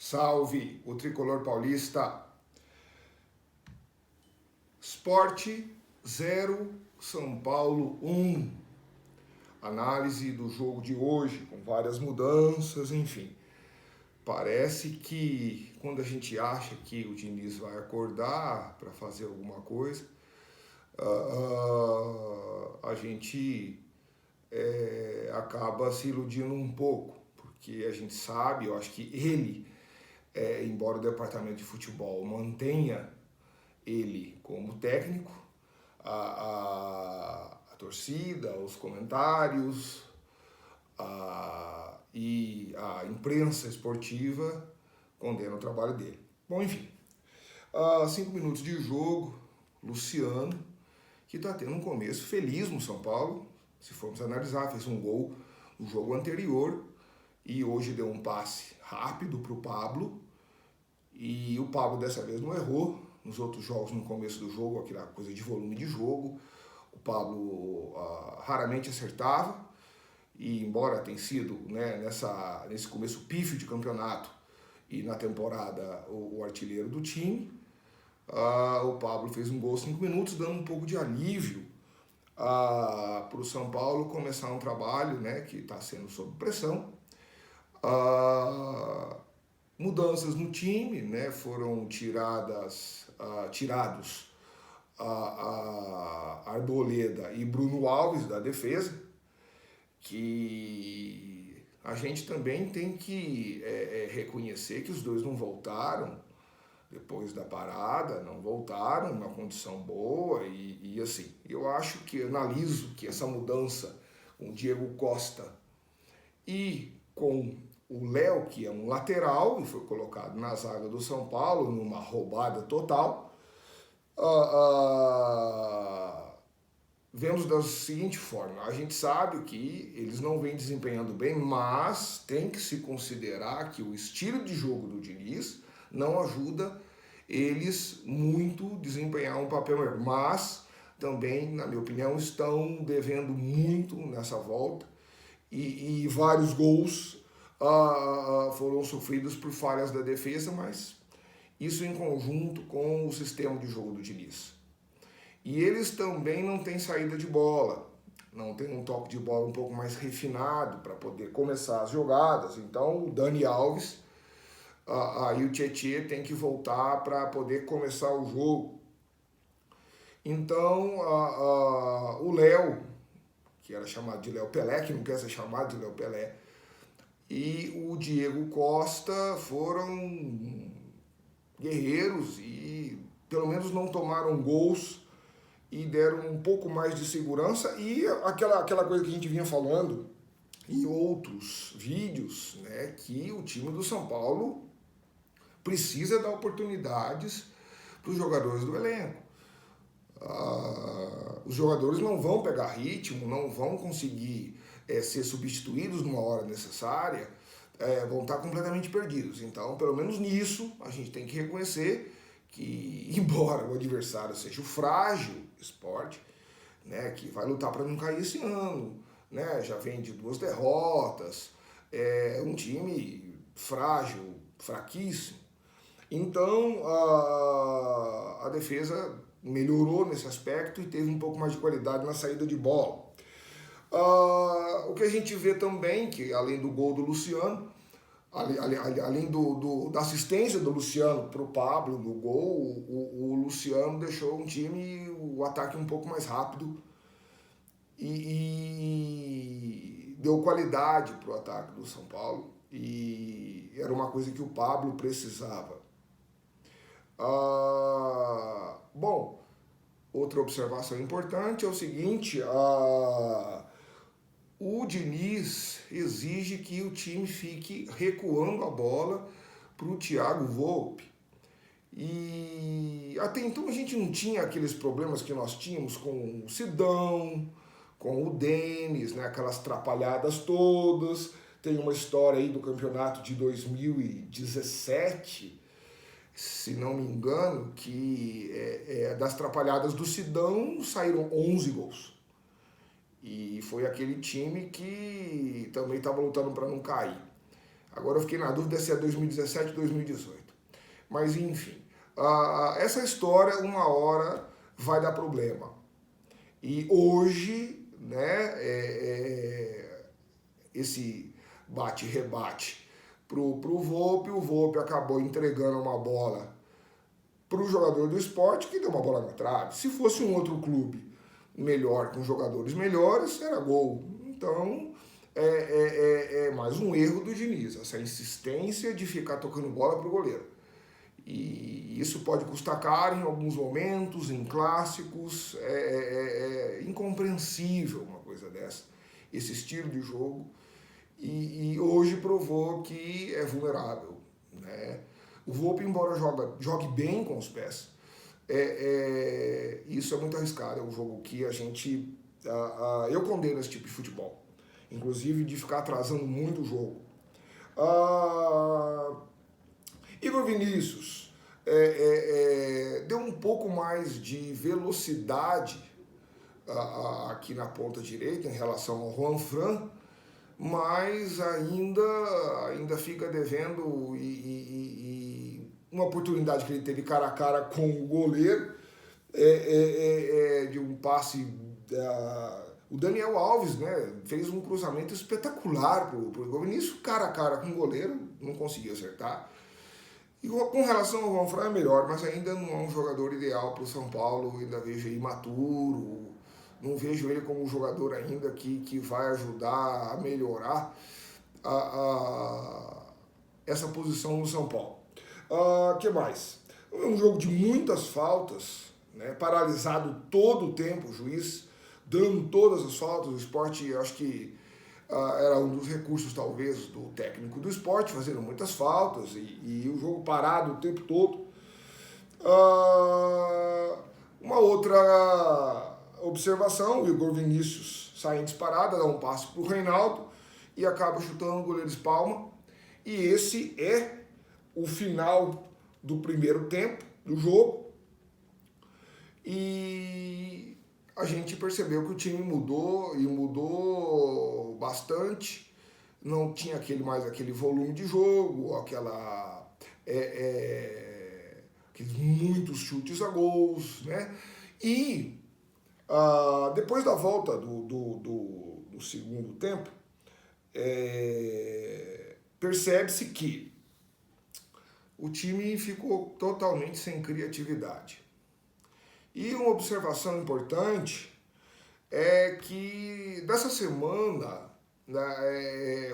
Salve o tricolor paulista. Sport 0, São Paulo 1. Análise do jogo de hoje, com várias mudanças, enfim. Parece que quando a gente acha que o Diniz vai acordar para fazer alguma coisa, a gente acaba se iludindo um pouco, porque a gente sabe, eu acho que ele, embora o departamento de futebol mantenha ele como técnico, a torcida, os comentários e a imprensa esportiva condenam o trabalho dele. Bom, enfim, 5 minutos de jogo, Luciano, que está tendo um começo feliz no São Paulo, se formos analisar, fez um gol no jogo anterior e hoje deu um passe rápido para o Pablo, e o Pablo dessa vez não errou. Nos outros jogos, no começo do jogo, aquela coisa de volume de jogo, o Pablo raramente acertava, e embora tenha sido, né, nesse começo pífio de campeonato e na temporada o artilheiro do time, o Pablo fez um gol em 5 minutos, dando um pouco de alívio para o São Paulo começar um trabalho, né, que está sendo sob pressão. Mudanças no time, né, foram tirados Arboleda e Bruno Alves da defesa, que a gente também tem que reconhecer que os dois não voltaram depois da parada, não voltaram numa condição boa e assim, eu acho que analiso que essa mudança com o Diego Costa e com o Léo, que é um lateral e foi colocado na zaga do São Paulo numa roubada total, vemos da seguinte forma: a gente sabe que eles não vêm desempenhando bem, mas tem que se considerar que o estilo de jogo do Diniz não ajuda eles muito a desempenhar um papel melhor, mas também, na minha opinião, estão devendo muito nessa volta e vários gols foram sofridos por falhas da defesa, mas isso em conjunto com o sistema de jogo do Diniz. E eles também não têm saída de bola, não tem um toque de bola um pouco mais refinado para poder começar as jogadas. Então o Dani Alves e o Tietê tem que voltar para poder começar o jogo. Então o Léo, que era chamado de Léo Pelé, que não quer ser chamado de Léo Pelé, e o Diego Costa foram guerreiros e pelo menos não tomaram gols e deram um pouco mais de segurança. E aquela coisa que a gente vinha falando em outros vídeos, né, que o time do São Paulo precisa dar oportunidades para os jogadores do elenco. Os jogadores não vão pegar ritmo, não vão conseguir ser substituídos numa hora necessária, vão estar completamente perdidos. Então, pelo menos nisso, a gente tem que reconhecer que, embora o adversário seja o frágil Sport, né, que vai lutar para não cair esse ano, né, já vem de 2 derrotas, um time frágil, fraquíssimo. Então, a defesa melhorou nesse aspecto e teve um pouco mais de qualidade na saída de bola. O que a gente vê também, que além do gol do Luciano, além da assistência do Luciano para o Pablo no gol, o Luciano deixou um time, o ataque um pouco mais rápido e deu qualidade para o ataque do São Paulo, e era uma coisa que o Pablo precisava. Bom, outra observação importante é o seguinte: o Diniz exige que o time fique recuando a bola para o Thiago Volpi. E até então a gente não tinha aqueles problemas que nós tínhamos com o Sidão, com o Denis, né? Aquelas trapalhadas todas. Tem uma história aí do campeonato de 2017, se não me engano, que das trapalhadas do Sidão saíram 11 gols. E foi aquele time que também estava lutando para não cair. Agora eu fiquei na dúvida se é 2017 ou 2018. Mas enfim, essa história uma hora vai dar problema. E hoje, né, esse bate-rebate pro Volpi, o Volpi acabou entregando uma bola para o jogador do esporte que deu uma bola na trave. Se fosse um outro clube melhor, com jogadores melhores, era gol. Então, é mais um erro do Diniz, essa insistência de ficar tocando bola para o goleiro. E isso pode custar caro em alguns momentos, em clássicos. É incompreensível uma coisa dessa, esse estilo de jogo. E hoje provou que é vulnerável, né? O Volpi, embora jogue bem com os pés, isso é muito arriscado. É um jogo que a gente... eu condeno esse tipo de futebol, inclusive de ficar atrasando muito o jogo. Igor Vinícius deu um pouco mais de velocidade aqui na ponta direita em relação ao Juan Fran, mas ainda fica devendo e uma oportunidade que ele teve cara a cara com o goleiro de um passe o Daniel Alves, né, fez um cruzamento espetacular pro Igor Vinícius, cara a cara com o goleiro, não conseguiu acertar. E com relação ao Juan Fran é melhor, mas ainda não é um jogador ideal para o São Paulo, ainda vejo ele imaturo, não vejo ele como um jogador ainda que vai ajudar a melhorar essa posição no São Paulo. Que mais? É um jogo de muitas faltas, né? Paralisado todo o tempo, o juiz dando todas as faltas. O Sport, acho que era um dos recursos talvez do técnico do Sport, fazendo muitas faltas e o jogo parado o tempo todo. Uma outra observação, o Igor Vinícius sai disparada, dá um passe para o Reinaldo e acaba chutando o goleiro espalma. E esse é o final do primeiro tempo do jogo. E a gente percebeu que o time mudou e mudou bastante. Não tinha mais aquele volume de jogo, aqueles muitos chutes a gols, né? E depois da volta do segundo tempo, percebe-se que o time ficou totalmente sem criatividade. E uma observação importante é que dessa semana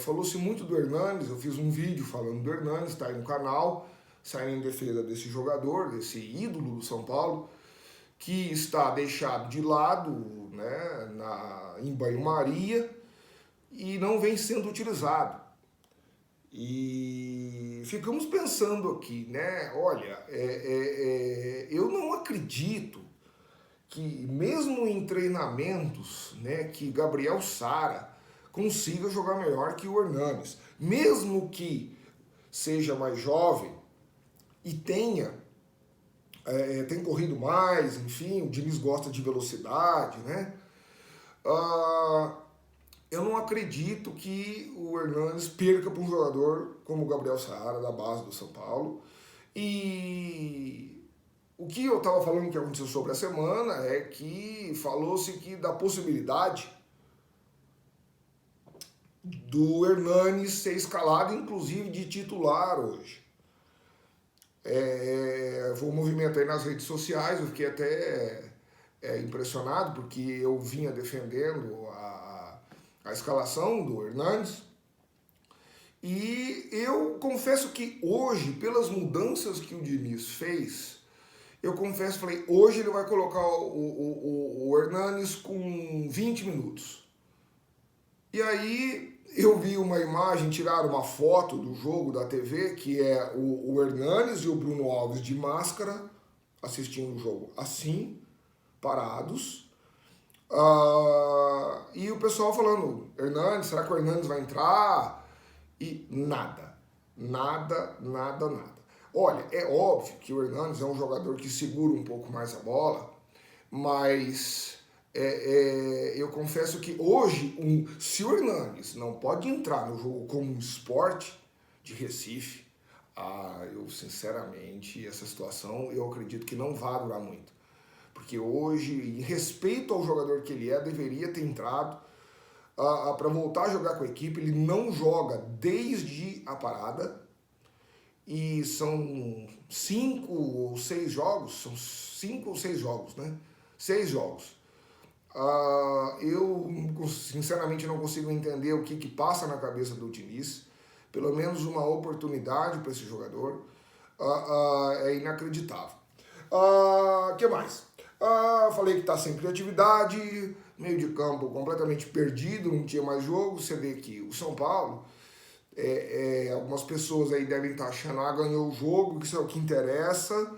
falou-se muito do Hernanes. Eu fiz um vídeo falando do Hernanes, está aí no canal, saindo em defesa desse jogador, desse ídolo do São Paulo, que está deixado de lado, né, em banho-maria e não vem sendo utilizado. E ficamos pensando aqui, né? Olha, eu não acredito que mesmo em treinamentos, né, que Gabriel Sara consiga jogar melhor que o Hernanes, mesmo que seja mais jovem e tem corrido mais, enfim, o Diniz gosta de velocidade, né? Eu não acredito que o Hernanes perca para um jogador como o Gabriel Sara, da base do São Paulo. E o que eu estava falando que aconteceu sobre a semana é que falou-se que da possibilidade do Hernanes ser escalado, inclusive de titular hoje. Foi um movimento aí nas redes sociais, eu fiquei até impressionado, porque eu vinha defendendo a escalação do Hernanes. E eu confesso que hoje, pelas mudanças que o Diniz fez, falei, hoje ele vai colocar o Hernanes com 20 minutos. E aí eu vi uma imagem, tiraram uma foto do jogo da TV, que é o Hernanes e o Bruno Alves de máscara, assistindo o jogo assim, parados. E o pessoal falando, Hernanes, será que o Hernanes vai entrar? E nada. Olha, é óbvio que o Hernanes é um jogador que segura um pouco mais a bola, mas eu confesso que hoje, se o Hernanes não pode entrar no jogo como um esporte, de Recife, eu sinceramente, essa situação eu acredito que não vai durar muito. Porque hoje, em respeito ao jogador que ele deveria ter entrado para voltar a jogar com a equipe. Ele não joga desde a parada e são 5 ou 6 jogos, né? 6 jogos. Eu sinceramente não consigo entender o que passa na cabeça do Diniz. Pelo menos uma oportunidade para esse jogador é inacreditável. Que mais? Falei que está sem criatividade, meio de campo completamente perdido, não tinha mais jogo. Você vê que o São Paulo, algumas pessoas aí devem estar achando, ganhou o jogo, que isso é o que interessa.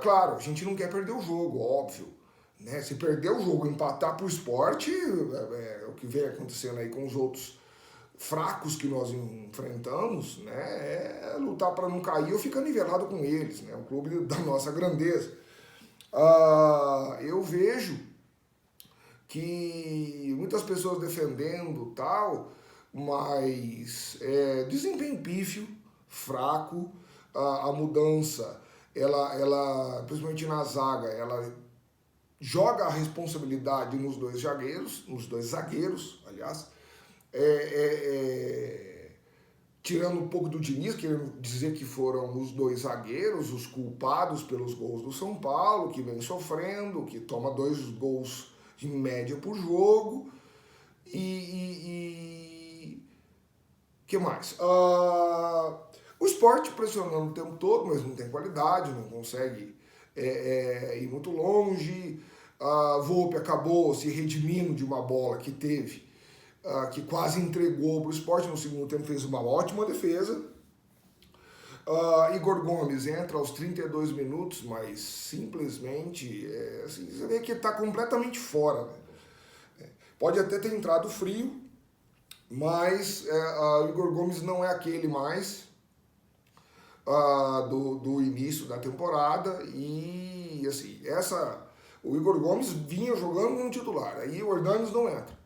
Claro, a gente não quer perder o jogo, óbvio. Né? Se perder o jogo, empatar pro Sport, é o que vem acontecendo aí com os outros fracos que nós enfrentamos, né? É lutar para não cair ou ficar nivelado com eles, né? O clube da nossa grandeza. Eu vejo que muitas pessoas defendendo tal, mas desempenho pífio, fraco, a mudança, ela, principalmente na zaga, ela joga a responsabilidade nos dois zagueiros, aliás, tirando um pouco do Diniz, querendo dizer que foram os dois zagueiros os culpados pelos gols do São Paulo, que vem sofrendo, que toma 2 gols em média por jogo. Que mais? O Sport pressionando o tempo todo, mas não tem qualidade, não consegue ir muito longe. Volpe acabou se redimindo de uma bola que teve, que quase entregou para o Sport no segundo tempo, fez uma ótima defesa. Igor Gomes entra aos 32 minutos, mas simplesmente assim, você vê que está completamente fora. Né? Pode até ter entrado frio, mas o Igor Gomes não é aquele mais do início da temporada. E assim, o Igor Gomes vinha jogando como titular, aí o Hernanes não entra.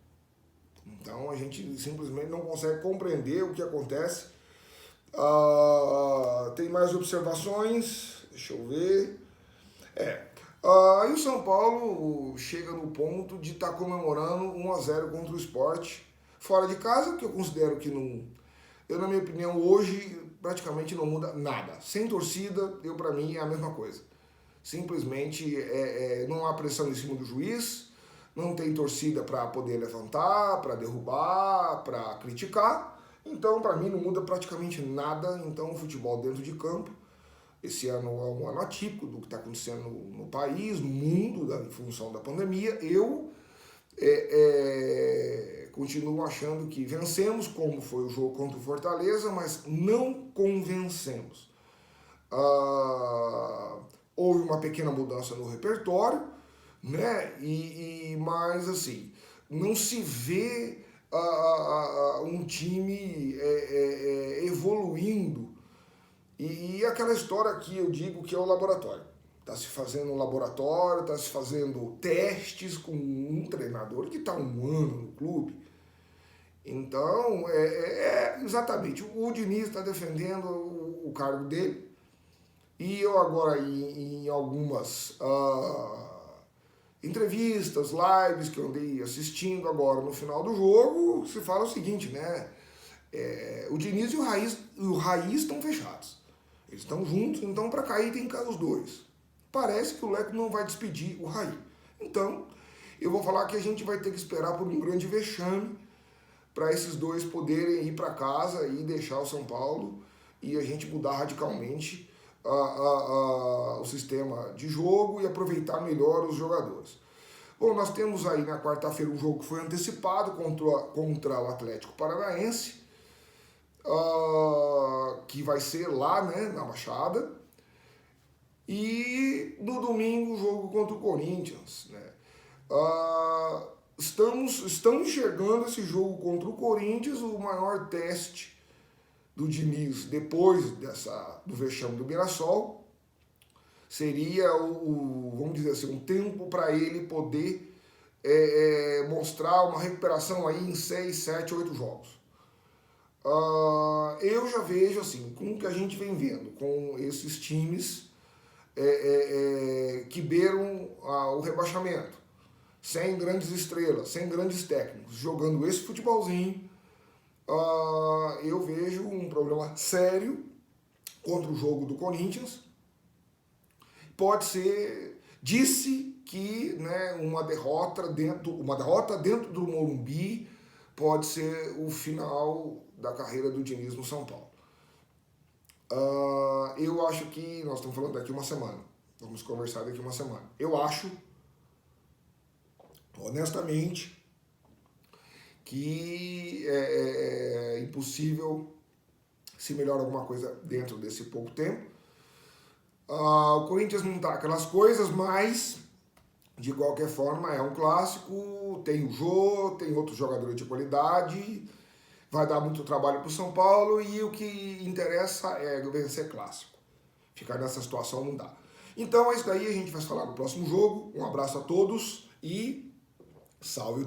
Então a gente simplesmente não consegue compreender o que acontece. Tem mais observações? Deixa eu ver. E o São Paulo chega no ponto de estar comemorando 1-0 contra o Sport fora de casa, que eu considero que não. Na minha opinião, hoje praticamente não muda nada. Sem torcida, para mim é a mesma coisa. Simplesmente não há pressão em cima do juiz, não tem torcida para poder levantar, para derrubar, para criticar. Então, para mim, não muda praticamente nada. Então, o futebol dentro de campo, esse ano é um ano atípico do que está acontecendo no país, no mundo, em função da pandemia. Eu continuo achando que vencemos, como foi o jogo contra o Fortaleza, mas não convencemos. Houve uma pequena mudança no repertório, né? Mas assim, não se vê um time evoluindo. E aquela história que eu digo que é o laboratório. Está se fazendo um laboratório, está se fazendo testes com um treinador que está 1 ano no clube. Então, exatamente, o Diniz está defendendo o cargo dele. E eu agora, em algumas entrevistas, lives que eu andei assistindo agora no final do jogo, se fala o seguinte, né? O Diniz e o Raiz estão fechados. Eles estão juntos, então para cair tem que cair os dois. Parece que o Leco não vai despedir o Raiz. Então, eu vou falar que a gente vai ter que esperar por um grande vexame para esses dois poderem ir para casa e deixar o São Paulo e a gente mudar radicalmente o sistema de jogo e aproveitar melhor os jogadores. Bom, nós temos aí na quarta-feira um jogo que foi antecipado contra o Atlético Paranaense, que vai ser lá, né, na Baixada. E no domingo o jogo contra o Corinthians, né? Estamos enxergando esse jogo contra o Corinthians, o maior teste do Diniz depois do vexame do Mirassol. Seria vamos dizer assim, um tempo para ele poder mostrar uma recuperação aí em 6, 7, 8 jogos. Eu já vejo assim, com o que a gente vem vendo, com esses times que beiram o rebaixamento, sem grandes estrelas, sem grandes técnicos, jogando esse futebolzinho, eu vejo um problema sério contra o jogo do Corinthians. Pode ser, disse que, né, uma derrota dentro do Morumbi pode ser o final da carreira do Diniz no São Paulo. Eu acho que nós estamos falando daqui uma semana. Vamos conversar daqui uma semana. Eu acho, honestamente, que é impossível se melhorar alguma coisa dentro desse pouco tempo. O Corinthians não tá aquelas coisas, mas de qualquer forma é um clássico, tem o Jô, tem outros jogadores de qualidade, vai dar muito trabalho para o São Paulo e o que interessa é vencer clássico. Ficar nessa situação não dá. Então é isso daí, a gente vai falar no próximo jogo. Um abraço a todos e salve o